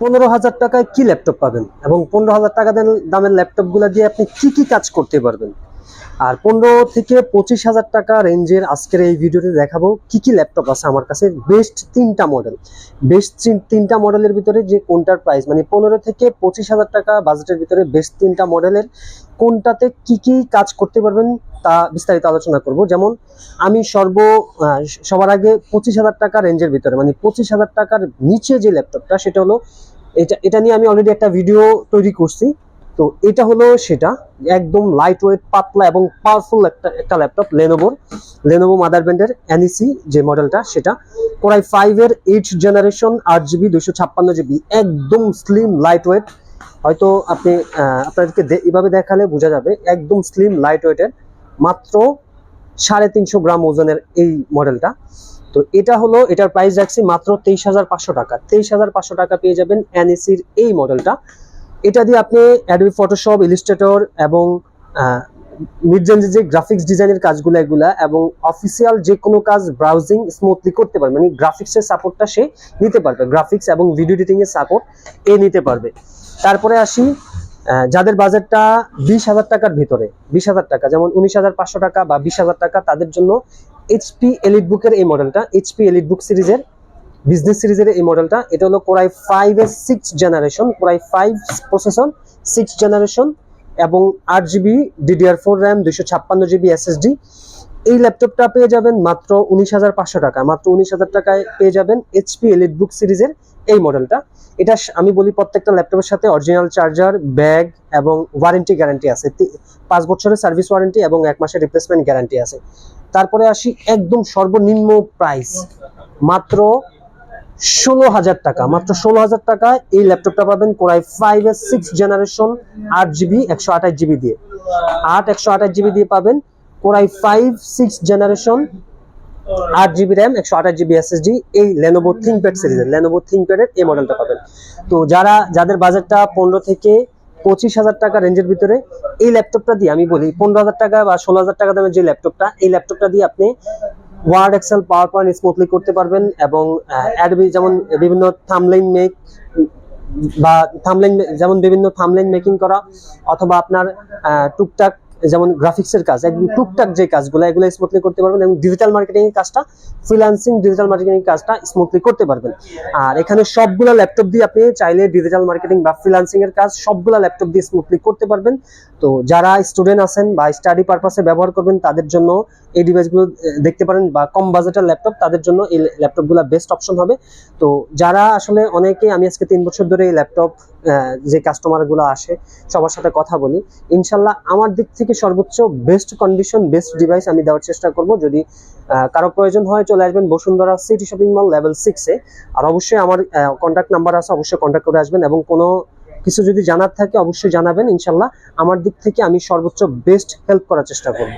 15,000 টাকায় কি ল্যাপটপ পাবেন এবং 15,000 টাকা দামের ল্যাপটপগুলো দিয়ে আপনি কি কি কাজ করতে পারবেন। আর 15 থেকে 25,000 টাকা রেঞ্জের আজকের এই ভিডিওতে দেখাবো কি কি ল্যাপটপ আছে আমার কাছে। বেস্ট তিনটা মডেল, বেস্ট তিনটা মডেলের ভিতরে যে কোনটার প্রাইস মানে 15 থেকে 25,000 টাকা বাজেটের ভিতরে বেস্ট তিনটা মডেলের কোনটাতে কি কি কাজ করতে পারবেন তা বিস্তারিত আলোচনা করব। যেমন আমি সবার আগে 25,000 টাকা রেঞ্জের ভিতরে মানে 25,000 টাকার নিচে যে ল্যাপটপটা সেটা হলো এটা নিয়ে আমি অলরেডি একটা ভিডিও তৈরি করছি। তো এটা হলো সেটা একদম লাইট ওয়েট পাতলা এবং পাওয়ারফুল একটা ল্যাপটপ লেনোভো মাদার ব্র্যান্ডের NEC যে মডেলটা সেটা কোরাই 5 এর 8th জেনারেশন 8GB 256GB একদম স্লিম লাইট ওয়েট। হয়তো আপনাদেরকে এইভাবে দেখালে বোঝা যাবে একদম স্লিম লাইট ওয়েটের মাত্র 350 গ্রাম ওজনের এই মডেলটা। তো এটার প্রাইস রাখছি মাত্র 23,500 টাকা। 23,500 টাকা পেয়ে যাবেন NECর এই মডেলটা। এটা দিয়ে আপনি অ্যাডোবি ফটোশপ, ইলাস্ট্রেটর এবং মিড রেঞ্জ যে গ্রাফিক্স ডিজাইনের কাজগুলো এগুলা এবং অফিসিয়াল যে কোনো কাজ ব্রাউজিং স্মুথলি করতে পারবে, মানে গ্রাফিক্সের সাপোর্টটা সে নিতে পারবে, গ্রাফিক্স এবং ভিডিও এডিটিং এর সাপোর্ট নিতে পারবে। তারপরে আসি যাদের বাজেটটা 20,000 টাকার ভিতরে, 20,000 টাকা যেমন 19,500 টাকা বা 20,000 টাকা, তাদের জন্য HP এলিটবুকের এই মডেলটা, HP এলিটবুক সিরিজের বিজনেস সিরিজের এই মডেলটা। এটা হলো কোরাই 5 এর 6th generation, core i 5 processor 6th generation এবং 8GB DDR4 RAM 256GB SSD। এই ল্যাপটপটা পেয়ে যাবেন মাত্র 19,500 টাকা। মাত্র 19,000 টাকায় পেয়ে যাবেন HP এলিটবুক সিরিজের এই মডেলটা। এটা আমি বলি প্রত্যেকটা ল্যাপটপের সাথে অরিজিনাল চার্জার, ব্যাগ এবং ওয়ারেন্টি গ্যারান্টি আছে, 5 বছরের সার্ভিস ওয়ারেন্টি এবং 1 মাসের রিপ্লেসমেন্ট গ্যারান্টি আছে। তারপরে আসি একদম সর্বনিম্ন প্রাইস মাত্র 16,000 টাকা। মাত্র 16,000 টাকায় এই ল্যাপটপটা পাবেন কোরাই 5 এর 6th জেনারেশন 8GB 128GB দিয়ে, 128GB দিয়ে পাবেন core i 5 6th generation 8GB RAM 128GB SSD এই লেনোভো থিংকপ্যাড সিরিজের, লেনোভো থিংকপ্যাডের এই মডেলটা পাবেন। তো যাদের বাজেটটা 15 থেকে 25,000 টাকা রেঞ্জের ভিতরে এই ল্যাপটপটা দিয়ে আমি বলি 15,000 টাকা বা 16,000 টাকা দামের যে ল্যাপটপটা, এই ল্যাপটপটা দিয়ে আপনি Word, Excel, PowerPoint smoothly করতে পারবেন এবং অ্যাডোবি যেমন বিভিন্ন থাম্বনেইল মেকিং করা অথবা আপনার টুকটাক যেমন গ্রাফিক্সের কাজ, একদম টুকটাক যে কাজগুলো এগুলো স্মুথলি করতে পারবেন এবং ডিজিটাল মার্কেটিং এর কাজটা, ফ্রিল্যান্সিং ডিজিটাল মার্কেটিং এর কাজটা স্মুথলি করতে পারবেন। আর এখানে সবগুলা ল্যাপটপ দিয়ে আপনি চাইলে ডিজিটাল মার্কেটিং বা ফ্রিল্যান্সিং এর কাজ সবগুলা ল্যাপটপ দিয়ে স্মুথলি করতে পারবেন। তো যারা স্টুডেন্ট আছেন বা স্টাডি পারপাসে ব্যবহার করবেন তাদের জন্য এই ডিভাইসগুলো দেখতে পারেন, বা কম বাজেটের ল্যাপটপ তাদের জন্য এই ল্যাপটপগুলো বেস্ট অপশন হবে। তো যারা আসলে অনেকে, আমি আজকে 3 বছর ধরে এই ল্যাপটপ যে কাস্টমারগুলো আসে সবার সাথে কথা বলি, ইনশাল্লাহ আমার দিক থেকে সর্বোচ্চ বেস্ট কন্ডিশন বেস্ট ডিভাইস আমি দেওয়ার চেষ্টা করব। যদি কারো প্রয়োজন হয় চলে আসবেন Bashundhara city shopping mall level 6-এ। আর অবশ্যই আমার কন্ট্যাক্ট নাম্বার আছে, অবশ্যই কন্ট্যাক্ট করে আসবেন এবং কোনো কিছু যদি জানার থাকে অবশ্যই জানাবেন। ইনশাল্লাহ আমার দিক থেকে আমি সর্বোচ্চ বেস্ট হেল্প করার চেষ্টা করব।